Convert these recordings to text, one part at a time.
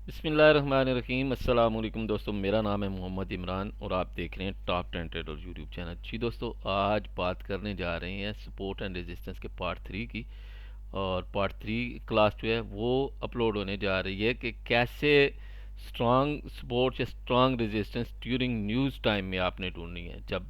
बिस्मिल्लाहिर्रहमानिर्रहीम। अस्सलाम वालेकुम दोस्तों, मेरा नाम है मोहम्मद इमरान और आप देख रहे हैं टॉप 10 ट्रेडर यूट्यूब चैनल। जी दोस्तों, आज बात करने जा रहे हैं सपोर्ट एंड रेजिस्टेंस के पार्ट 3 की। और पार्ट 3 क्लास जो है वो अपलोड होने जा रही है कि कैसे स्ट्रांग सपोर्ट या strong resistance during news time में आपने ढूंढनी है जब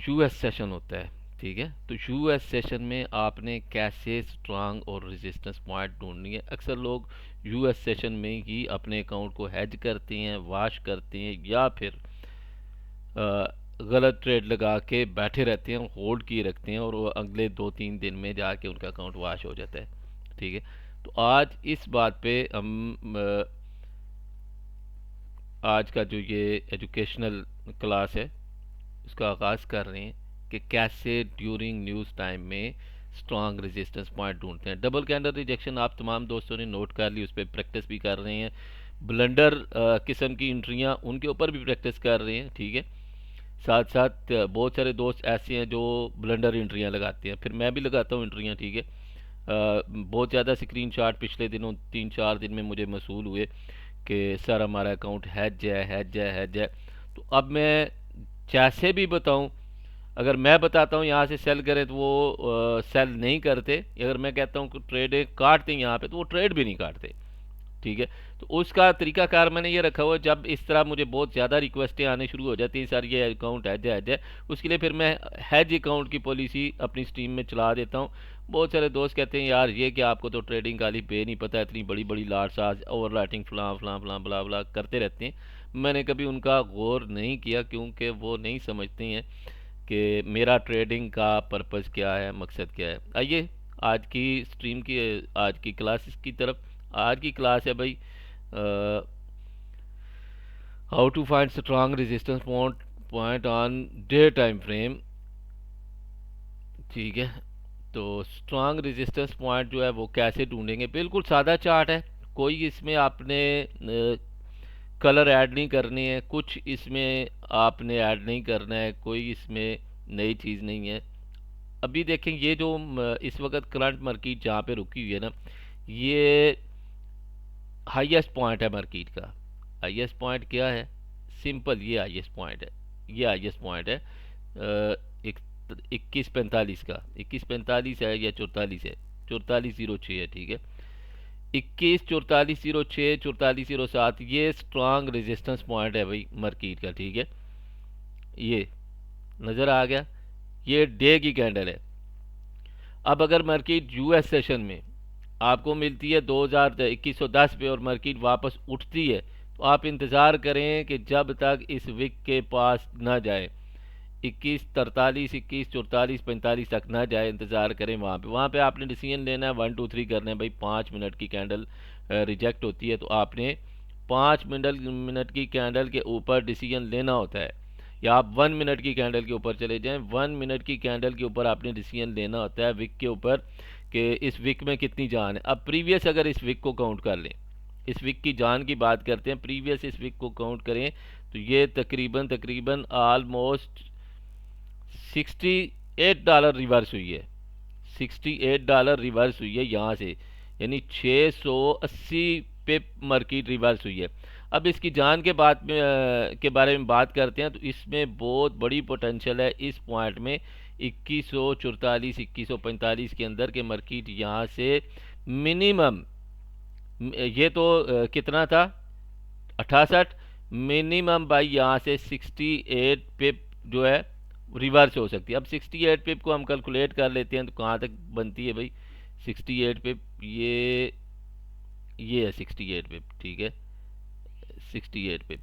यूएस सेशन होता है। ठीक है, तो यूएस सेशन में आपने कैसे स्ट्रांग और रेजिस्टेंस पॉइंट ढूंढनी है। अक्सर लोग यूएस सेशन में ही अपने अकाउंट को हेज करते हैं, वाश करते हैं, या फिर गलत ट्रेड लगा के बैठे रहते हैं, होल्ड किए रखते हैं, और वो अगले 2-3 दिन में जाके उनका अकाउंट वाश हो जाता है। ठीक है, तो आज इस बात पे हम आज का जो ये एजुकेशनल क्लास है उसका आगाज़ कर रहे हैं कि कैसे ड्यूरिंग न्यूज़ टाइम में स्ट्रांग रेजिस्टेंस पॉइंट ढूंढते हैं। डबल कैंडल रिजेक्शन आप तमाम दोस्तों ने नोट कर ली, उस पर प्रैक्टिस भी कर रहे हैं। ब्लंडर किस्म की इंट्रियां उनके ऊपर भी प्रैक्टिस कर रहे हैं। ठीक है, साथ साथ बहुत सारे दोस्त ऐसे हैं जो ब्लंडर इंट्रियां लगाते हैं, फिर मैं भी लगाता हूँ इंट्रियां। ठीक है, बहुत ज़्यादा स्क्रीन शॉट पिछले दिनों 3-4 दिन में मुझे मसूल हुए कि सर हमारा अकाउंट हैज है, हैज है, हैज है। तो अब मैं जैसे भी बताऊं, अगर मैं बताता हूँ यहाँ से सेल करें तो वो सेल नहीं करते। अगर मैं कहता हूँ कि ट्रेड काटते हैं यहाँ पे, तो वो ट्रेड भी नहीं काटते। ठीक है, तो उसका तरीकाकार मैंने ये रखा हुआ है, जब इस तरह मुझे बहुत ज़्यादा रिक्वेस्टें आने शुरू हो जाती हैं सर ये अकाउंट हैज है, उसके लिए फिर मैं हैज अकाउंट की पॉलिसी अपनी स्ट्रीम में चला देता हूँ। बहुत सारे दोस्त कहते हैं यार ये कि आपको तो ट्रेडिंग का पे नहीं पता, इतनी बड़ी बड़ी लाट साज ओवर लाइटिंग फलां फलां फलां बला बला करते रहते हैं। मैंने कभी उनका गौर नहीं किया, क्योंकि वो नहीं समझते हैं कि मेरा ट्रेडिंग का पर्पज़ क्या है, मकसद क्या है। आइए आज की स्ट्रीम की, आज की क्लास की तरफ। आज की क्लास है भाई, how to find strong resistance point on day time frame. ठीक है, तो स्ट्रांग रेजिस्टेंस पॉइंट जो है वो कैसे ढूंढेंगे। बिल्कुल सादा चार्ट है, कोई इसमें आपने कलर ऐड नहीं करनी है, कुछ इसमें आपने ऐड नहीं करना है, कोई इसमें नई चीज़ नहीं है। अभी देखें ये जो इस वक्त करंट मार्केट जहाँ पे रुकी हुई है ना, ये हाईएस्ट पॉइंट है मार्केट का। हाईएस्ट पॉइंट क्या है, सिंपल, ये हाईएस्ट पॉइंट है। ये हाईएस्ट पॉइंट है एक 2145 का। 2145 है या 44 है, 4406 है। ठीक है, 21 4406 4407 ये स्ट्रांग रेजिस्टेंस पॉइंट है भाई मार्केट का। ठीक है, ये नज़र आ गया, ये डे की कैंडल है। अब अगर मार्केट यूएस सेशन में आपको मिलती है 2110 पे और मार्केट वापस उठती है, तो आप इंतज़ार करें कि जब तक इस विक के पास ना जाए, 2143 2144 45 तक ना जाए, इंतज़ार करें वहाँ पे आपने डिसीजन लेना है। 1 2 3 करना है भाई। 5 मिनट की कैंडल रिजेक्ट होती है तो आपने 5 मिनट की कैंडल के ऊपर डिसीजन लेना होता है, या आप 1 मिनट की कैंडल के ऊपर चले जाएं। 1 मिनट की कैंडल के ऊपर आपने डिसीजन लेना होता है विक के ऊपर कि इस विक में कितनी जान है। अब प्रीवियस अगर इस विक को काउंट कर लें, इस विक की जान की बात करते हैं, प्रीवियस इस विक को काउंट करें तो ये तकरीबन तकरीबन आलमोस्ट $68 रिवर्स हुई है। $68 रिवर्स हुई है यहाँ से, यानी 680 पे मार्केट रिवर्स हुई है। अब इसकी जान के बाद में के बारे में बात करते हैं, तो इसमें बहुत बड़ी पोटेंशियल है इस पॉइंट में 2144 2145 के अंदर के मार्केट यहाँ से मिनिमम, ये तो कितना था 68, मिनिमम भाई यहाँ से 68 पिप जो है रिवर्स हो सकती है। अब 68 पिप को हम कैलकुलेट कर लेते हैं तो कहाँ तक बनती है भाई 68 पिप, ये है 68 पिप। ठीक है, 68 पिप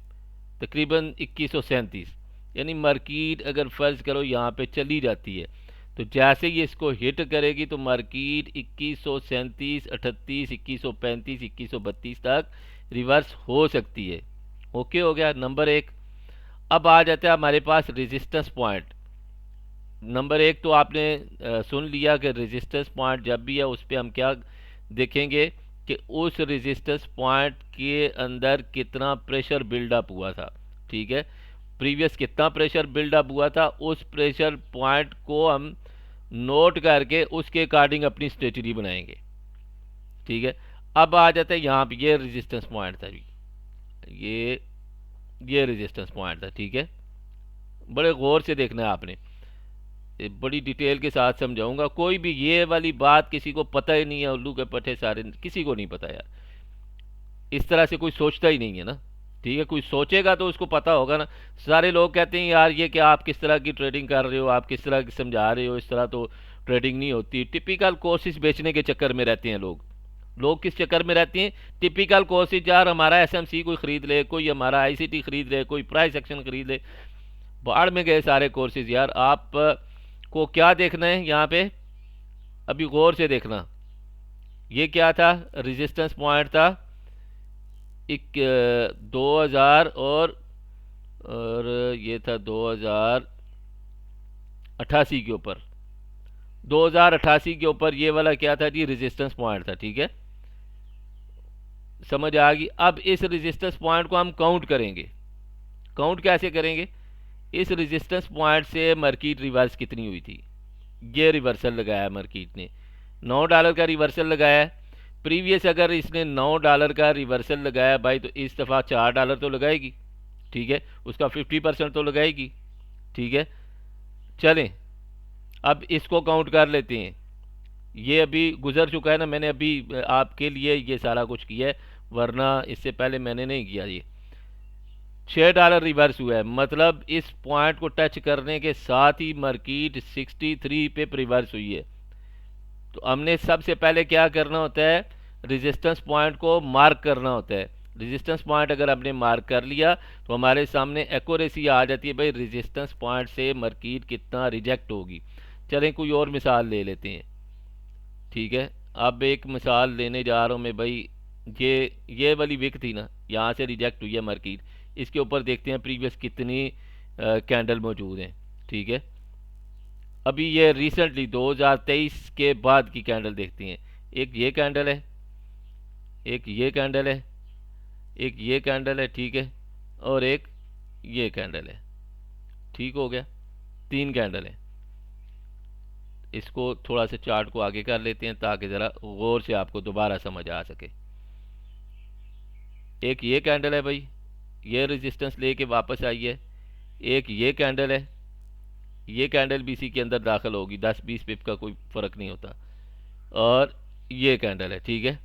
तकरीबन 2137, यानी मार्केट अगर फ़र्ज़ करो यहाँ पे चली जाती है, तो जैसे ही इसको हिट करेगी तो मार्केट 2137 38 2135 2132 तक रिवर्स हो सकती है। ओके हो गया नंबर एक। अब आ जाता है हमारे पास रेजिस्टेंस पॉइंट। नंबर एक तो आपने सुन लिया कि रेजिस्टेंस पॉइंट जब भी है उस पर हम क्या देखेंगे कि उस रेजिस्टेंस पॉइंट के अंदर कितना प्रेशर बिल्डअप हुआ था। ठीक है, प्रीवियस कितना प्रेशर बिल्डअप हुआ था, उस प्रेशर पॉइंट को हम नोट करके उसके अकॉर्डिंग अपनी स्ट्रेटजी बनाएंगे। ठीक है, अब आ जाता है यहाँ पे, ये रेजिस्टेंस पॉइंट था जी, ये रेजिस्टेंस पॉइंट था, ठीक है। बड़े गौर से देखना है आपने, बड़ी डिटेल के साथ समझाऊंगा। कोई भी ये वाली बात किसी को पता ही नहीं है, उल्लू के पट्टे सारे किसी को नहीं पता यार, इस तरह से कोई सोचता ही नहीं है ना, ठीक है। कोई सोचेगा तो उसको पता होगा ना। सारे लोग कहते हैं यार ये क्या आप किस तरह की ट्रेडिंग कर रहे हो, आप किस तरह की समझा रहे हो, इस तरह तो ट्रेडिंग नहीं होती। टिपिकल कोर्सेज बेचने के चक्कर में रहते हैं लोग। लोग किस चक्कर में रहते हैं? टिपिकल कोर्सेज, यार हमारा एसएमसी कोई खरीद ले, कोई हमारा आईसीटी खरीद ले, कोई प्राइस एक्शन खरीद ले। बाढ़ में गए सारे कोर्सेज यार। आप को क्या देखना है यहाँ पे, अभी गौर से देखना। ये क्या था? रेजिस्टेंस पॉइंट था एक 2000 और ये था 2088 के ऊपर, 2088 के ऊपर ये वाला क्या था जी? रेजिस्टेंस पॉइंट था, ठीक है। समझ आ गई? अब इस रेजिस्टेंस पॉइंट को हम काउंट करेंगे। काउंट कैसे करेंगे? इस रेजिस्टेंस पॉइंट से मार्केट रिवर्स कितनी हुई थी? ये रिवर्सल लगाया मार्केट ने, $9 का रिवर्सल लगाया है। प्रीवियस अगर इसने $9 का रिवर्सल लगाया भाई, तो इस दफ़ा $4 तो लगाएगी, ठीक है। उसका 50% तो लगाएगी, ठीक है। चलें अब इसको काउंट कर लेते हैं। ये अभी गुजर चुका है ना, मैंने अभी आपके लिए ये सारा कुछ किया है, वरना इससे पहले मैंने नहीं किया। ये $6 रिवर्स हुआ है, मतलब इस पॉइंट को टच करने के साथ ही मार्केट 63 पे रिवर्स हुई है। तो हमने सबसे पहले क्या करना होता है? रेजिस्टेंस पॉइंट को मार्क करना होता है। रेजिस्टेंस पॉइंट अगर हमने मार्क कर लिया तो हमारे सामने एक्यूरेसी आ जाती है भाई, रेजिस्टेंस पॉइंट से मार्केट कितना रिजेक्ट होगी। चलें कोई और मिसाल ले लेते हैं, ठीक है। अब एक मिसाल लेने जा रहा हूँ मैं भाई, ये वाली विक थी ना, यहाँ से रिजेक्ट हुई है मार्केट। इसके ऊपर देखते हैं प्रीवियस कितनी कैंडल मौजूद हैं, ठीक है। अभी ये रिसेंटली 2023 के बाद की कैंडल देखते हैं। एक ये कैंडल है, एक ये कैंडल है, एक ये कैंडल है, ठीक है, और एक ये कैंडल है। ठीक हो गया, 3 कैंडल है। इसको थोड़ा सा चार्ट को आगे कर लेते हैं ताकि ज़रा गौर से आपको दोबारा समझ आ सके। एक ये कैंडल है भाई, ये रेजिस्टेंस लेके वापस आई है। एक ये कैंडल है, ये कैंडल भी इसी के अंदर दाखिल होगी, 10-20 पिप का कोई फ़र्क नहीं होता। और ये कैंडल है, ठीक है।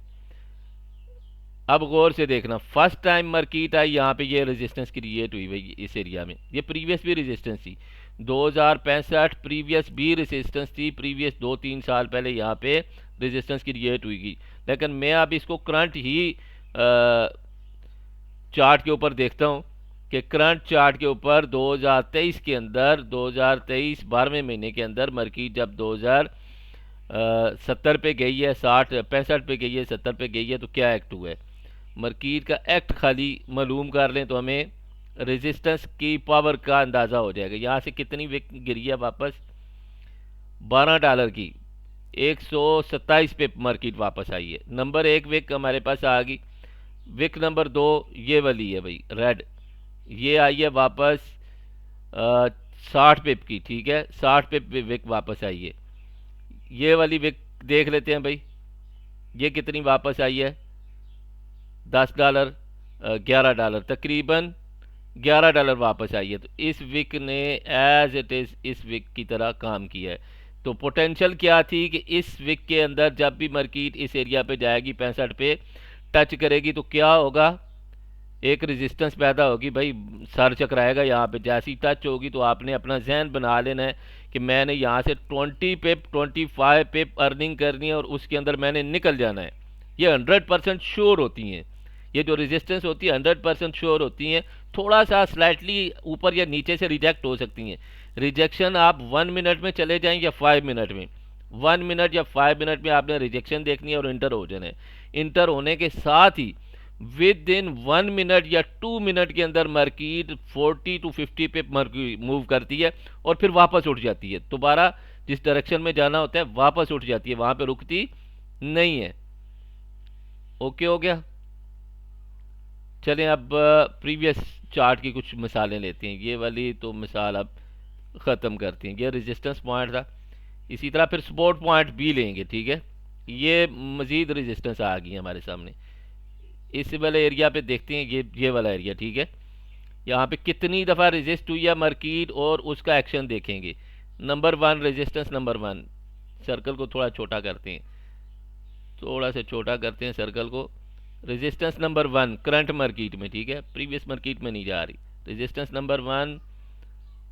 अब गौर से देखना, फर्स्ट टाइम मार्केट आई यहाँ पे, ये रेजिस्टेंस क्रिएट हुई भाई इस एरिया में। ये प्रीवियस भी रेजिस्टेंस थी, 2065 प्रीवियस भी रेजिस्टेंस थी। प्रीवियस 2-3 साल पहले यहाँ पे रेजिस्टेंस क्रिएट हुई थी। लेकिन मैं अब इसको करंट ही चार्ट के ऊपर देखता हूँ कि करंट चार्ट के ऊपर 2023 के अंदर, 2023 12वें महीने के अंदर मार्केट जब 2070 पे गई है, 65 पे गई है, 70 पे गई है, तो क्या एक्ट हुआ है? मार्केट का एक्ट खाली मालूम कर लें तो हमें रेजिस्टेंस की पावर का अंदाज़ा हो जाएगा। यहाँ से कितनी विक गिरी है वापस? $12 की 127 पे मार्केट वापस आई है। नंबर 1 विक हमारे पास आ गई। विक नंबर 2 ये वाली है भाई, रेड, ये आई है वापस 60 पिप की, ठीक है। 60 पिप विक वापस आई है। ये वाली विक देख लेते हैं भाई, ये कितनी वापस आई है? $10, $11, तकरीबन $11 वापस आई है। तो इस विक ने एज इट इज़ इस विक की तरह काम किया है। तो पोटेंशियल क्या थी कि इस विक के अंदर जब भी मार्केट इस एरिया पे जाएगी, 65 पे टच करेगी, तो क्या होगा? एक रेजिस्टेंस पैदा होगी भाई, सर चकराएगा यहाँ पे। जैसी टच होगी तो आपने अपना जहन बना लेना है कि मैंने यहाँ से 20 पिप 25 पिप अर्निंग करनी है और उसके अंदर मैंने निकल जाना है। ये 100% श्योर होती हैं। ये जो रेजिस्टेंस होती है 100% श्योर होती हैं। थोड़ा सा स्लाइटली ऊपर या नीचे से रिजेक्ट हो सकती हैं। रिजेक्शन आप 1 मिनट में चले जाएँ या 5 मिनट में, 1 मिनट या 5 मिनट में आपने रिजेक्शन देखनी है और इंटर हो जाना है। इंटर होने के साथ ही विद इन 1 मिनट या 2 मिनट के अंदर मार्केट 40 to 50 पे मूव करती है और फिर वापस उठ जाती है। दोबारा जिस डायरेक्शन में जाना होता है वापस उठ जाती है, वहाँ पे रुकती नहीं है। ओके हो गया। चलें अब प्रीवियस चार्ट की कुछ मिसालें लेते हैं। ये वाली तो मिसाल अब ख़त्म करते हैं। ये रेजिस्टेंस पॉइंट था। इसी तरह फिर सपोर्ट पॉइंट भी लेंगे, ठीक है। ये मज़ीद रेजिस्टेंस आ गई है हमारे सामने। इस वाले एरिया पे देखते हैं, ये वाला एरिया, ठीक है। यहाँ पे कितनी दफ़ा रेजिस्ट हुई है मार्केट और उसका एक्शन देखेंगे। Number one resistance, number one. Circle को थोड़ा छोटा करते हैं, थोड़ा सा छोटा करते हैं सर्कल को। Resistance number one current market में, ठीक है, प्रीवियस मार्केट में नहीं जा रही। रेजिस्टेंस नंबर वन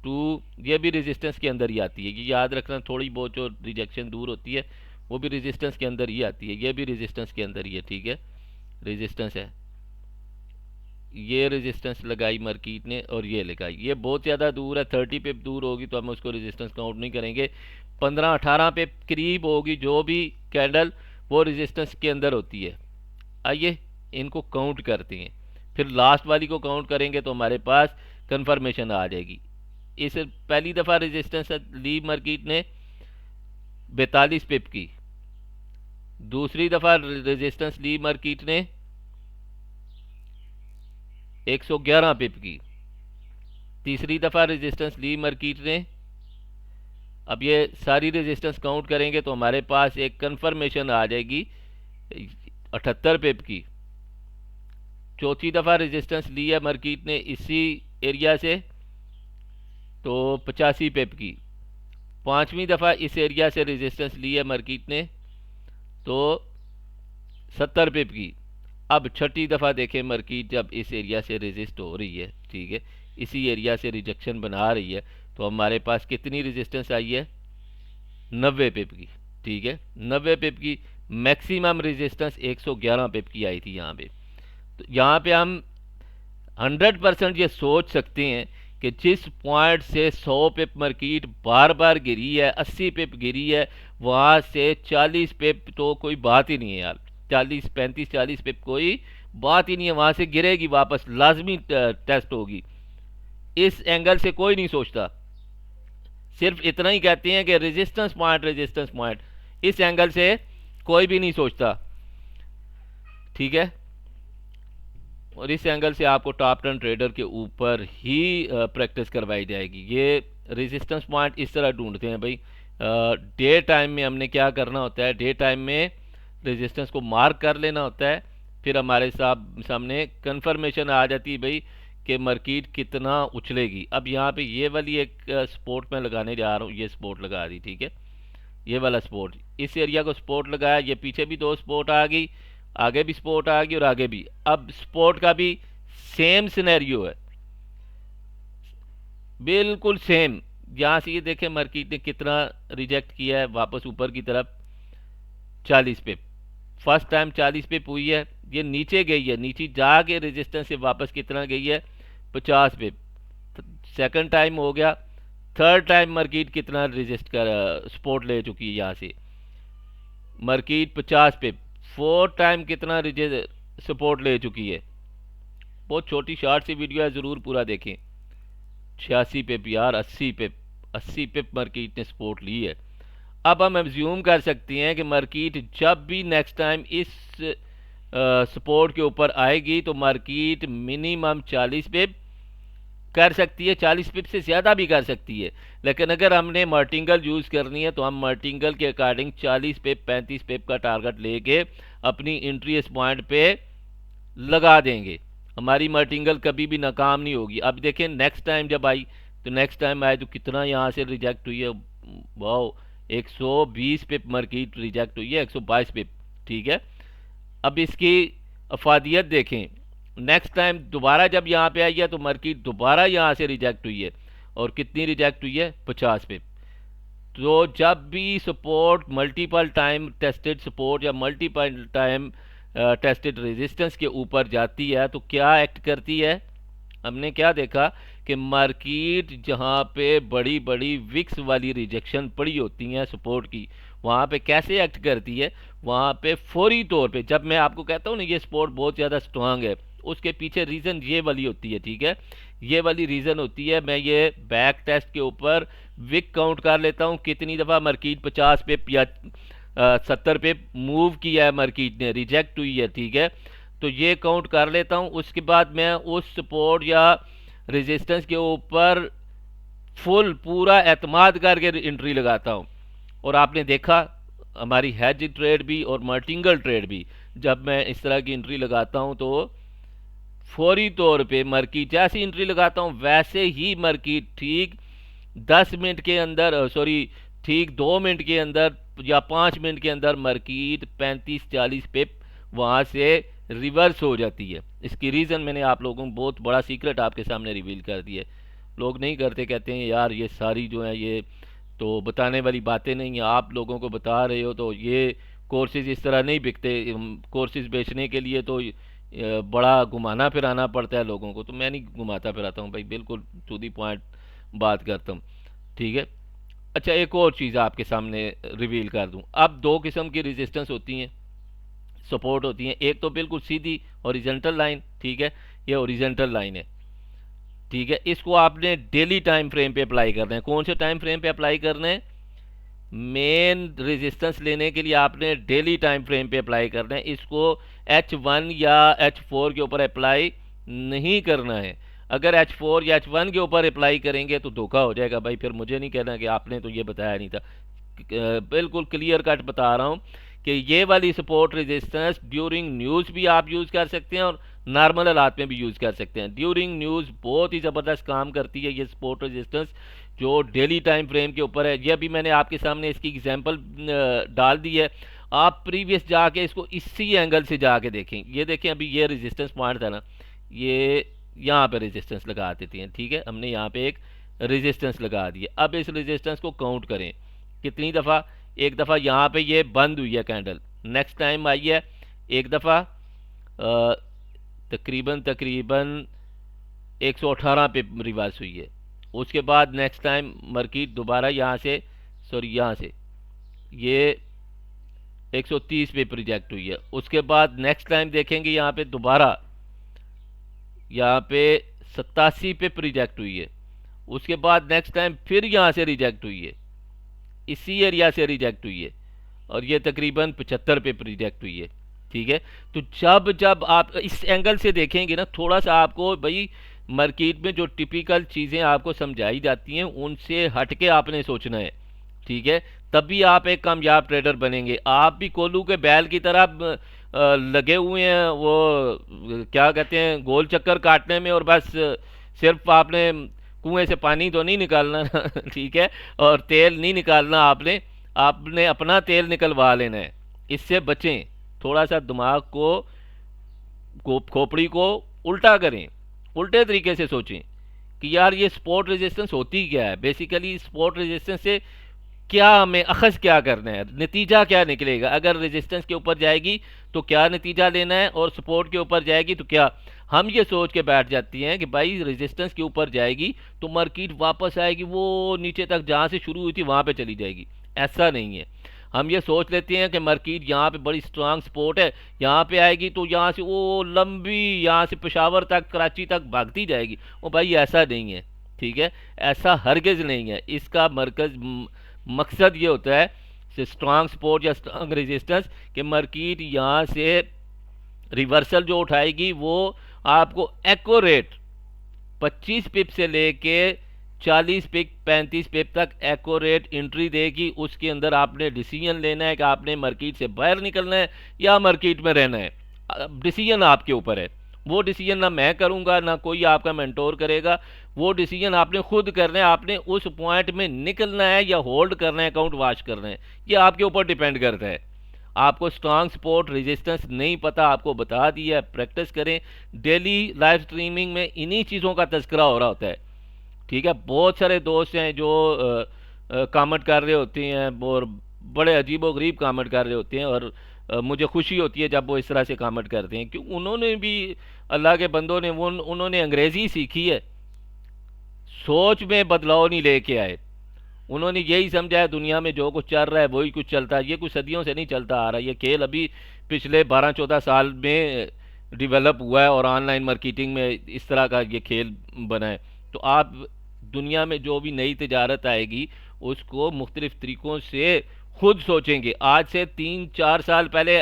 टू, ये भी रेजिस्टेंस के अंदर ही आती है, ये याद रखना। थोड़ी बहुत जो रिजेक्शन दूर होती है वो भी रेजिस्टेंस के अंदर ही आती है, ये भी रेजिस्टेंस के अंदर ही है, ठीक है। रेजिस्टेंस है, ये रेजिस्टेंस लगाई मार्केट ने और ये लगाई, ये बहुत ज़्यादा दूर है, 30 पे दूर होगी तो हम उसको रेजिस्टेंस काउंट नहीं करेंगे। 15-18 पे करीब होगी जो भी कैंडल, वो रेजिस्टेंस के अंदर होती है। आइए इनको काउंट करते हैं, फिर लास्ट वाली को काउंट करेंगे तो हमारे पास कंफर्मेशन आ जाएगी। इस पहली दफ़ा रेजिस्टेंस ली मार्केट ने 42 पिप की, दूसरी दफ़ा रेजिस्टेंस ली मार्केट ने 111 पिप की, तीसरी दफ़ा रेजिस्टेंस ली मार्केट ने, अब ये सारी रेजिस्टेंस काउंट करेंगे तो हमारे पास एक कंफर्मेशन आ जाएगी 78 पिप की। चौथी दफ़ा रेजिस्टेंस ली है मार्केट ने इसी एरिया से तो 85 पिप की। पांचवी दफ़ा इस एरिया से रेजिस्टेंस ली है मार्केट ने तो 70 पिप की। अब छठी दफ़ा देखें मार्केट जब इस एरिया से रेजिस्ट हो रही है, ठीक है, इसी एरिया से रिजेक्शन बना रही है, तो हमारे पास कितनी रेजिस्टेंस आई है, 90 पिप की, ठीक है। 90 पिप की मैक्सिमम रेजिस्टेंस 111 पिप की आई थी यहाँ पे। तो यहाँ पे हम 100% ये सोच सकते हैं कि जिस पॉइंट से 100 पिप मार्केट बार बार गिरी है, 80 पिप गिरी है, वहाँ से 40 पिप तो कोई बात ही नहीं है यार, 40-35-40 पिप कोई बात ही नहीं है, वहाँ से गिरेगी वापस, लाजमी टेस्ट होगी। इस एंगल से कोई नहीं सोचता, सिर्फ इतना ही कहते हैं कि रेजिस्टेंस पॉइंट, रेजिस्टेंस पॉइंट, इस एंगल से कोई भी नहीं सोचता, ठीक है। और इस एंगल से आपको टॉप 10 ट्रेडर के ऊपर ही प्रैक्टिस करवाई जाएगी। ये रेजिस्टेंस पॉइंट इस तरह ढूंढते हैं भाई। डे टाइम में हमने क्या करना होता है, डे टाइम में रेजिस्टेंस को मार्क कर लेना होता है, फिर हमारे सामने कंफर्मेशन आ जाती है भाई कि मार्केट कितना उछलेगी। अब यहाँ पे ये वाली एक स्पोर्ट मैं लगाने जा रहा हूँ, ये स्पोर्ट लगा दी, ठीक है, ये वाला स्पोर्ट, इस एरिया को स्पोर्ट लगाया, ये पीछे भी 2 स्पोर्ट आ गई, आगे भी स्पोर्ट आ गई और आगे भी। अब स्पोर्ट का भी सेम सिनेरियो है, बिल्कुल सेम। यहाँ से ये देखें मार्केट ने कितना रिजेक्ट किया है वापस ऊपर की तरफ, 40 पे फर्स्ट टाइम 40 पे हुई है, ये नीचे गई है, नीचे जाके रेजिस्टेंस से वापस कितना गई है, 50 पे। सेकंड टाइम हो गया, थर्ड टाइम मार्केट कितना रेजिस्ट कर सपोर्ट ले चुकी है, यहाँ से मार्केट 50 पे फोर्थ टाइम कितना सपोर्ट ले चुकी है। बहुत छोटी शॉर्ट सी वीडियो है, ज़रूर पूरा देखें। 86 पे यार, 80 पे मार्केट ने सपोर्ट ली है। अब हम एज्यूम कर सकते हैं कि मार्केट जब भी नेक्स्ट टाइम इस सपोर्ट के ऊपर आएगी तो मार्केट मिनिमम 40 पिप कर सकती है, 40 पिप से ज़्यादा भी कर सकती है। लेकिन अगर हमने मार्टिंगल यूज़ करनी है तो हम मार्टिंगल के अकॉर्डिंग 40 पिप 35 पिप का टारगेट लेके अपनी एंट्री इस पॉइंट पे लगा देंगे, हमारी मार्टिंगल कभी भी नाकाम नहीं होगी। अब देखें नेक्स्ट टाइम जब आई तो नेक्स्ट टाइम आए तो कितना यहाँ से रिजेक्ट हुई है, वाओ 120 पिप मार्केट रिजेक्ट हुई है, 122 पिप, ठीक है। अब इसकी अफादियत देखें, नेक्स्ट टाइम दोबारा जब यहाँ पे आई है तो मार्केट दोबारा यहाँ से रिजेक्ट हुई है, और कितनी रिजेक्ट हुई है, 50 पिप। तो जब भी support multiple time tested support या मल्टीपल टाइम टेस्टेड रेजिस्टेंस के ऊपर जाती है तो क्या एक्ट करती है, हमने क्या देखा कि मार्केट जहाँ पे बड़ी बड़ी विक्स वाली रिजेक्शन पड़ी होती हैं सपोर्ट की, वहाँ पे कैसे एक्ट करती है, वहाँ पे फौरी तौर पे, जब मैं आपको कहता हूँ ना ये सपोर्ट बहुत ज़्यादा स्ट्रांग है, उसके पीछे रीज़न ये वाली होती है, ठीक है, ये वाली रीज़न होती है। मैं ये बैक टेस्ट के ऊपर विक काउंट कर लेता हूँ, कितनी दफ़ा मार्केट 50 पे या 70 पे मूव किया है मार्केट ने, रिजेक्ट हुई है, ठीक है, तो ये काउंट कर लेता हूँ। उसके बाद मैं उस सपोर्ट या रेजिस्टेंस के ऊपर फुल पूरा एतमाद करके एंट्री लगाता हूँ। और आपने देखा हमारी हैज ट्रेड भी और मर्टिंगल ट्रेड भी, जब मैं इस तरह की एंट्री लगाता हूँ तो फौरी तौर पे मार्केट जैसी एंट्री लगाता हूँ वैसे ही मार्केट ठीक 10 मिनट के अंदर, सॉरी, ठीक 2 मिनट के अंदर या 5 मिनट के अंदर मार्केट 35-40 पिप वहाँ से रिवर्स हो जाती है। इसकी रीज़न मैंने आप लोगों को बहुत बड़ा सीक्रेट आपके सामने रिवील कर दिया है। लोग नहीं करते, कहते हैं यार ये सारी जो है ये तो बताने वाली बातें नहीं है, आप लोगों को बता रहे हो, तो ये कोर्सेज इस तरह नहीं बिकते। कोर्सेज बेचने के लिए तो बड़ा घुमाना फिराना पड़ता है लोगों को, तो मैं नहीं घुमाता फिराता हूँ भाई, बिल्कुल टू दी पॉइंट बात करता हूँ। ठीक है। अच्छा, एक और चीज़ आपके सामने रिवील कर दूँ। अब दो किस्म की रेजिस्टेंस होती हैं, सपोर्ट होती हैं। एक तो बिल्कुल सीधी ओरिजेंटल लाइन, ठीक है, ये ओरिजेंटल लाइन है, ठीक है। इसको आपने डेली टाइम फ्रेम पे अप्लाई करना है। कौन से टाइम फ्रेम पे अप्लाई करना है? मेन रेजिस्टेंस लेने के लिए आपने डेली टाइम फ्रेम पे अप्लाई करना है। इसको H1 या H4 के ऊपर अप्लाई नहीं करना है। अगर H4 या H1 के ऊपर अप्लाई करेंगे तो धोखा हो जाएगा भाई, फिर मुझे नहीं कहना कि आपने तो ये बताया नहीं था। बिल्कुल क्लियर कट बता रहा हूँ कि ये वाली सपोर्ट रेजिस्टेंस ड्यूरिंग न्यूज़ भी आप यूज़ कर सकते हैं और नॉर्मल हालात में भी यूज़ कर सकते हैं। ड्यूरिंग न्यूज़ बहुत ही ज़बरदस्त काम करती है ये सपोर्ट रेजिस्टेंस, जो डेली टाइम फ्रेम के ऊपर है। ये भी मैंने आपके सामने इसकी एग्जांपल डाल दी है। आप प्रीवियस जाके इसको इसी एंगल से जाके देखें। ये देखें, अभी ये रेजिस्टेंस पॉइंट था ना, ये यहाँ पे रेजिस्टेंस लगा देती हैं, ठीक है। हमने यहाँ पे एक रेजिस्टेंस लगा दी है। अब इस रेजिस्टेंस को काउंट करें कितनी दफ़ा। एक दफ़ा यहाँ पे ये बंद हुई है कैंडल, नेक्स्ट टाइम आई है एक दफ़ा तकरीबन तकरीबन 118 पे रिवर्स हुई है। उसके बाद नेक्स्ट टाइम मार्केट दोबारा यहाँ से, सॉरी यहाँ से ये 130 पे प्रोजेक्ट हुई है। उसके बाद नेक्स्ट टाइम देखेंगे यहाँ पे दोबारा यहाँ पे 87 पे प्रोजेक्ट हुई है। उसके बाद नेक्स्ट टाइम फिर यहाँ से रिजेक्ट हुई है, इसी एरिया से रिजेक्ट हुई है, और ये तकरीबन 75 पे रिजेक्ट हुई है, ठीक है। तो जब जब आप इस एंगल से देखेंगे ना, थोड़ा सा आपको भाई मार्केट में जो टिपिकल चीज़ें आपको समझाई जाती हैं उनसे हट के आपने सोचना है, ठीक है। तभी आप एक कामयाब ट्रेडर बनेंगे। आप भी कोल्हू के बैल की तरह लगे हुए हैं, वो क्या कहते हैं, गोल चक्कर काटने में, और बस सिर्फ आपने कुएं से पानी तो नहीं निकालना ठीक है, और तेल नहीं निकालना आपने, आपने अपना तेल निकलवा लेना है। इससे बचें, थोड़ा सा दिमाग को खोपड़ी को उल्टा करें, उल्टे तरीके से सोचें कि यार ये सपोर्ट रेजिस्टेंस होती क्या है। बेसिकली सपोर्ट रेजिस्टेंस से क्या हमें अखज़ क्या करना है, नतीजा क्या निकलेगा। अगर रेजिस्टेंस के ऊपर जाएगी तो क्या नतीजा लेना है, और सपोर्ट के ऊपर जाएगी तो क्या। हम ये सोच के बैठ जाती हैं कि भाई रेजिस्टेंस के ऊपर जाएगी तो मार्केट वापस आएगी वो नीचे तक जहाँ से शुरू हुई थी वहाँ पे चली जाएगी। ऐसा नहीं है। हम ये सोच लेते हैं कि मार्केट यहाँ पे बड़ी स्ट्रांग सपोर्ट है, यहाँ पे आएगी तो यहाँ से वो लंबी यहाँ से पेशावर तक, कराची तक भागती जाएगी। वो भाई ऐसा नहीं है, ठीक है, ऐसा हरगिज़ नहीं है। इसका मकसद ये होता है स्ट्रांग सपोर्ट या स्ट्रांग रेजिस्टेंस कि मार्केट यहाँ से रिवर्सल जो उठाएगी वो आपको एक्यूरेट 25 पिप से लेके 40 पिप 35 पिप तक एक्यूरेट एंट्री देगी। उसके अंदर आपने डिसीजन लेना है कि आपने मार्केट से बाहर निकलना है या मार्केट में रहना है। डिसीजन आपके ऊपर है। वो डिसीजन ना मैं करूँगा ना कोई आपका मेंटोर करेगा, वो डिसीजन आपने खुद करना है। आपने उस पॉइंट में निकलना है या होल्ड करना है, अकाउंट वॉच करना है, ये आपके ऊपर डिपेंड करता है। आपको स्ट्रांग सपोर्ट रेजिस्टेंस नहीं पता, आपको बता दिया है, प्रैक्टिस करें। डेली लाइव स्ट्रीमिंग में इन्हीं चीज़ों का तस्करा हो रहा होता है, ठीक है। बहुत सारे दोस्त हैं जो कमेंट कर रहे होते हैं और बड़े अजीब गरीब कमेंट कर रहे होते हैं, और मुझे खुशी होती है जब वो इस तरह से कमेंट करते हैं, क्योंकि उन्होंने भी, अल्लाह के बंदों ने, वो उन्होंने अंग्रेज़ी सीखी है, सोच में बदलाव नहीं लेके आए। उन्होंने यही समझा है दुनिया में जो कुछ चल रहा है वही कुछ चलता है। ये कुछ सदियों से नहीं चलता आ रहा है, ये खेल अभी पिछले 12-14 साल में डेवलप हुआ है, और ऑनलाइन मार्केटिंग में इस तरह का ये खेल बना है। तो आप दुनिया में जो भी नई तिजारत आएगी उसको मुख्तलिफ तरीक़ों से खुद सोचेंगे। आज से 3-4 साल पहले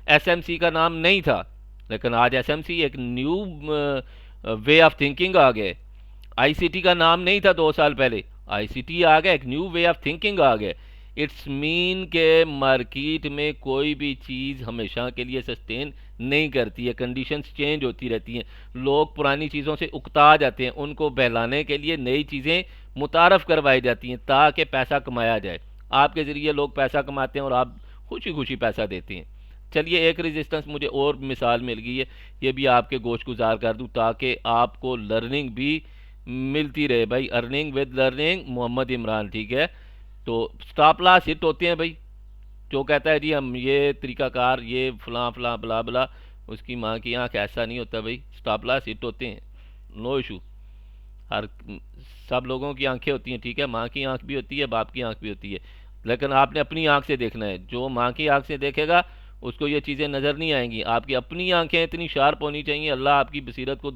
एसएमसी का नाम नहीं था, लेकिन आज एसएमसी एक न्यू वे ऑफ थिंकिंग आ गया। आईसीटी का नाम नहीं था 2 साल पहले, आईसीटी आ गया, एक न्यू वे ऑफ थिंकिंग आ गया। इट्स मीन के मार्केट में कोई भी चीज़ हमेशा के लिए सस्टेन नहीं करती है, कंडीशंस चेंज होती रहती हैं, लोग पुरानी चीज़ों से उकता जाते हैं, उनको बहलाने के लिए नई चीज़ें मुतारफ़ करवाई जाती हैं ताकि पैसा कमाया जाए। आपके ज़रिए लोग पैसा कमाते हैं और आप खुशी खुशी पैसा देते हैं। चलिए एक रेजिस्टेंस मुझे और मिसाल मिल गई है, ये भी आपके गोश गुजार कर दूँ ताकि आपको लर्निंग भी मिलती रहे भाई। Earning with learning Mohammad Imran, ठीक है। तो स्टॉप लॉस हिट होते हैं भाई, जो कहता है जी हम ये तरीकाकार ये फलां फलां बला बला, उसकी माँ की आँख, ऐसा नहीं होता भाई। स्टॉप लॉस हिट होते हैं, नो इशू। हर सब लोगों की आंखें होती हैं, ठीक है, माँ की आंख भी होती है, बाप की आंख भी होती है, लेकिन आपने अपनी आंख से देखना है। जो माँ की आंख से देखेगा उसको ये चीज़ें नज़र नहीं आएंगी। आपकी अपनी आंखें इतनी शार्प होनी चाहिए, अल्लाह आपकी बसीरत को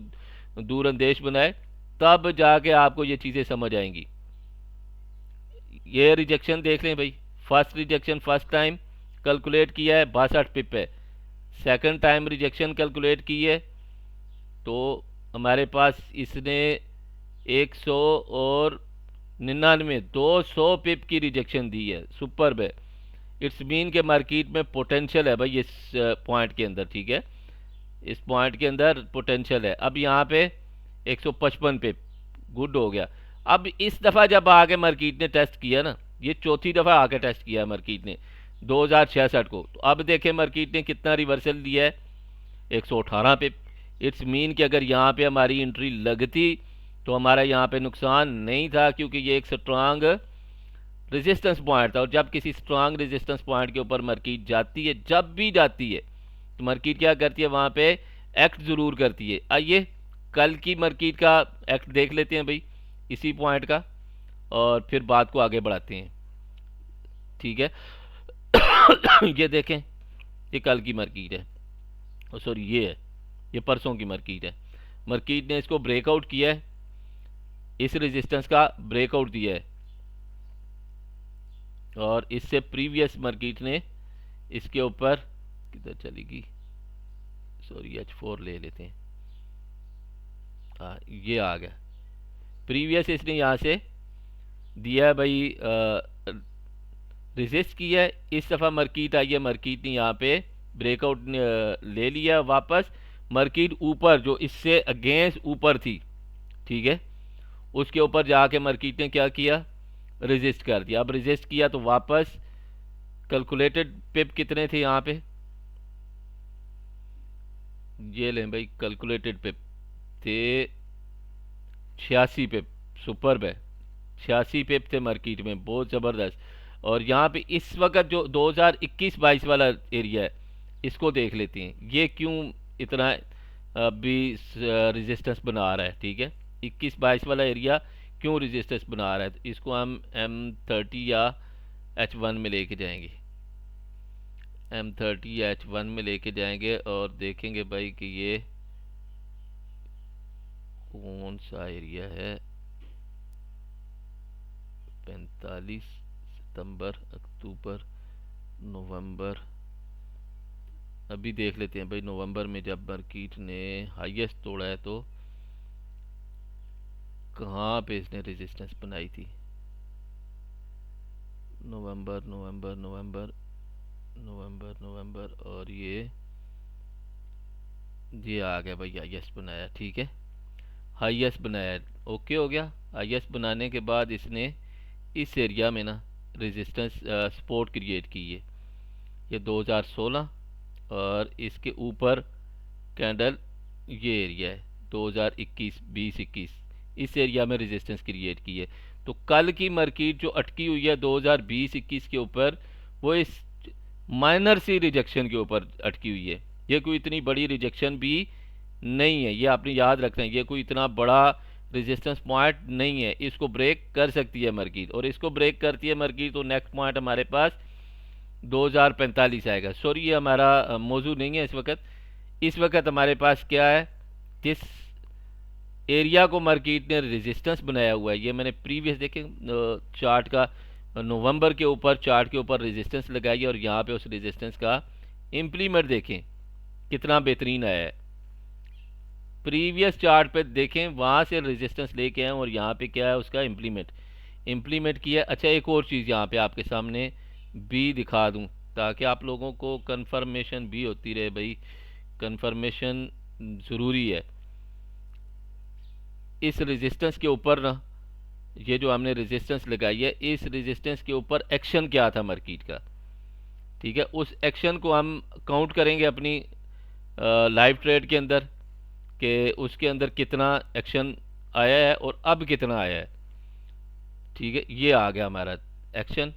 दूरअंदेश बनाए, तब जाके आपको ये चीज़ें समझ आएंगी। ये रिजेक्शन देख लें भाई, first rejection first time calculate किया है 62 पिप है, सेकंड टाइम रिजेक्शन कैलकुलेट की है तो हमारे पास इसने 100 और 99 200 पिप की रिजेक्शन दी है, सुपर है। इट्स मीन के मार्केट में पोटेंशियल है भाई इस पॉइंट के अंदर, ठीक है, इस पॉइंट के अंदर पोटेंशियल है। अब यहाँ पे 155 पे गुड हो गया। अब इस दफ़ा जब आके मार्केट ने टेस्ट किया ना, ये चौथी दफ़ा आके टेस्ट किया मार्केट ने 2066 को, तो अब देखें मार्केट ने कितना रिवर्सल दिया है, 118 पे। इट्स मीन कि अगर यहाँ पे हमारी एंट्री लगती तो हमारा यहाँ पे नुकसान नहीं था, क्योंकि ये एक स्ट्रांग रेजिस्टेंस पॉइंट था। और जब किसी स्ट्रांग रेजिस्टेंस पॉइंट के ऊपर मार्केट जाती है, जब भी जाती है, तो मार्केट क्या करती है, वहाँ पे एक्ट ज़रूर करती है। आइए कल की मार्केट का एक्ट देख लेते हैं भाई, इसी पॉइंट का, और फिर बात को आगे बढ़ाते हैं, ठीक है। ये देखें, ये कल की मार्केट है, सॉरी ये है, ये परसों की मार्केट है। मार्केट ने इसको ब्रेकआउट किया है, इस रेजिस्टेंस का ब्रेकआउट दिया है, और इससे प्रीवियस मार्केट ने इसके ऊपर किधर चलेगी, सॉरी H4 ले लेते हैं, हाँ ये आ गया। प्रीवियस इसने यहाँ से दिया है भाई, रेजिस्ट किया है। इस दफ़ा मार्केट आई है, मार्केट ने यहाँ पे ब्रेकआउट ले लिया वापस। मार्केट ऊपर जो इससे अगेंस्ट ऊपर थी, ठीक है, उसके ऊपर जाके मार्केट ने क्या किया, रेजिस्ट कर दिया। अब रेजिस्ट किया तो वापस कैलकुलेटेड पिप कितने थे यहाँ पे, ये लें भाई, कैलकुलेटेड पिप थे 86 पिप, सुपर है, 86 पिप थे मार्केट में, बहुत ज़बरदस्त। और यहाँ पे इस वक्त जो 2021-22 वाला एरिया है, इसको देख लेते हैं, ये क्यों इतना अभी रेजिस्टेंस बना रहा है, ठीक है। 21-22 वाला एरिया क्यों रेजिस्टेंस बना रहा है, तो इसको हम M30 या H1 में लेके जाएंगे, M30 या H1 में लेके जाएंगे और देखेंगे भाई कि ये कौन सा एरिया है। 45 सितंबर, अक्टूबर, नवंबर, अभी देख लेते हैं भाई। नवंबर में जब मार्केट ने हाईएस्ट तोड़ा है तो कहाँ पे इसने रेजिस्टेंस बनाई थी, नवंबर नवंबर नवंबर नवंबर नवंबर, और ये आ गया भाई, हाईएस्ट बनाया, ठीक है, हाईएस्ट बनाया, ओके हो गया। हाईएस्ट बनाने के बाद इसने इस एरिया में ना रेजिस्टेंस सपोर्ट क्रिएट की है, ये 2016, और इसके ऊपर कैंडल ये एरिया है 2021 इस एरिया में रेजिस्टेंस क्रिएट की है। तो कल की मार्केट जो अटकी हुई है 2020-21 के ऊपर, वो इस माइनर सी रिजेक्शन के ऊपर अटकी हुई है। ये कोई इतनी बड़ी रिजेक्शन भी नहीं है, ये आपने याद रखना है, ये कोई इतना बड़ा रेजिस्टेंस पॉइंट नहीं है, इसको ब्रेक कर सकती है मार्केट, और इसको ब्रेक करती है मार्केट तो नेक्स्ट पॉइंट हमारे पास 2045 आएगा। सॉरी ये हमारा मौजू नहीं है इस वक्त हमारे पास क्या है, जिस एरिया को मार्केट ने रेजिस्टेंस बनाया हुआ है, ये मैंने प्रीवियस देखे चार्ट का, नवंबर के ऊपर चार्ट के ऊपर रेजिस्टेंस लगाई है, और यहाँ पे उस रेजिस्टेंस का इम्प्लीमेंट देखें कितना बेहतरीन आया है। प्रीवियस चार्ट पे देखें, वहाँ से रेजिस्टेंस लेके आए और यहाँ पे क्या है उसका इम्प्लीमेंट। इम्प्लीमेंट किया। अच्छा, एक और चीज़ यहाँ पे आपके सामने भी दिखा दूँ ताकि आप लोगों को कंफर्मेशन भी होती रहे। भाई कंफर्मेशन ज़रूरी है। इस रेजिस्टेंस के ऊपर ना, ये जो हमने रेजिस्टेंस लगाई है, इस रेजिस्टेंस के ऊपर एक्शन क्या था मार्केट का, ठीक है, उस एक्शन को हम काउंट करेंगे अपनी लाइव ट्रेड के अंदर कि उसके अंदर कितना एक्शन आया है और अब कितना आया है। ठीक है, ये आ गया हमारा एक्शन।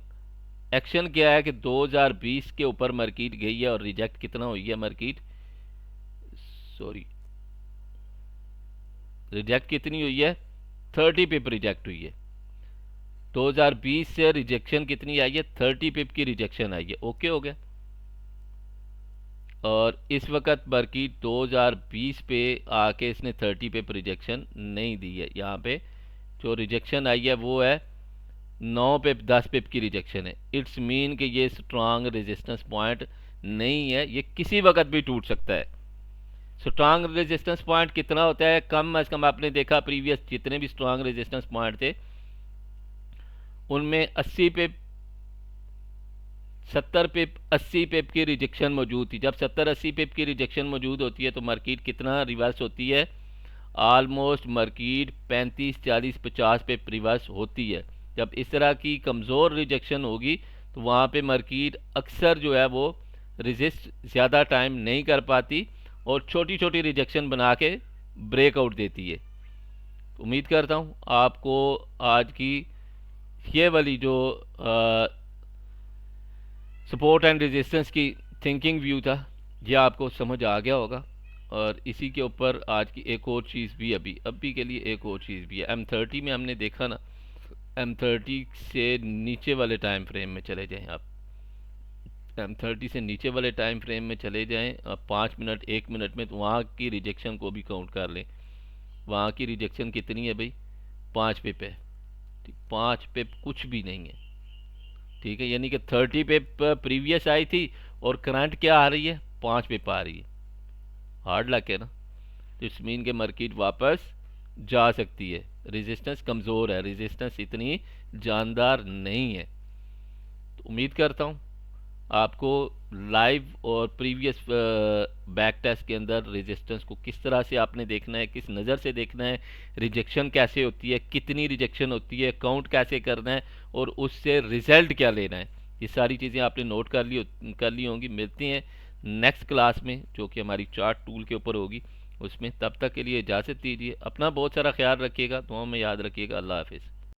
एक्शन क्या है कि 2020 के ऊपर मार्केट गई है और रिजेक्ट कितना हुई है मार्केट, सॉरी, रिजेक्ट कितनी हुई है, 30 पिप रिजेक्ट हुई है। 2020 से रिजेक्शन कितनी आई है, 30 पिप की रिजेक्शन आई है। ओके हो गया। और इस वक्त मार्केट 2020 पे आके इसने 30 पिप रिजेक्शन नहीं दी है। यहाँ पे जो रिजेक्शन आई है वो है 9 पिप, 10 पिप की रिजेक्शन है। इट्स मीन कि ये स्ट्रांग रेजिस्टेंस पॉइंट नहीं है, ये किसी वक्त भी टूट सकता है। स्ट्रांग रेजिस्टेंस पॉइंट कितना होता है, कम अज कम आपने देखा प्रीवियस जितने भी स्ट्रांग रेजिस्टेंस पॉइंट थे उनमें 80 पिप, 70 पिप, 80 पिप की रिजेक्शन मौजूद थी। जब 70-80 पिप की रिजेक्शन मौजूद होती है तो मार्केट कितना रिवर्स होती है, ऑलमोस्ट मार्केट 35-40-50 पिप रिवर्स होती है। जब इस तरह की कमज़ोर रिजेक्शन होगी तो वहाँ पे मार्केट अक्सर जो है वो रेजिस्ट ज़्यादा टाइम नहीं कर पाती और छोटी छोटी रिजेक्शन बना के ब्रेकआउट देती है। उम्मीद करता हूँ आपको आज की ये वाली जो सपोर्ट एंड रेजिस्टेंस की थिंकिंग व्यू था ये आपको समझ आ गया होगा। और इसी के ऊपर आज की एक और चीज़ भी अभी के लिए एक और चीज़ भी है। M30 में हमने देखा ना, M30 से नीचे वाले टाइम फ्रेम में चले जाएं आप, M30 से नीचे वाले टाइम फ्रेम में चले जाएं आप 5 मिनट 1 मिनट में, तो वहाँ की रिजेक्शन को भी काउंट कर लें। वहाँ की रिजेक्शन कितनी है भाई, 5 पिप है। 5 पिप कुछ भी नहीं है, ठीक है, यानी कि 30 पिप प्रीवियस आई थी और करंट क्या आ रही है, 5 पिप आ रही है। हार्ड लक है ना। तो इट्स मीन के मार्केट वापस जा सकती है। रेजिस्टेंस कमज़ोर है, रेजिस्टेंस इतनी जानदार नहीं है। तो उम्मीद करता हूँ आपको लाइव और प्रीवियस बैक टेस्ट के अंदर रेजिस्टेंस को किस तरह से आपने देखना है, किस नज़र से देखना है, रिजेक्शन कैसे होती है, कितनी रिजेक्शन होती है, काउंट कैसे करना है और उससे रिजल्ट क्या लेना है, ये सारी चीज़ें आपने नोट कर ली होंगी। मिलती हैं नेक्स्ट क्लास में जो कि हमारी चार्ट टूल के ऊपर होगी उसमें। तब तक के लिए इजाज़त दीजिए, अपना बहुत सारा ख्याल रखिएगा, दुआओं में याद रखिएगा। अल्लाह हाफिज़।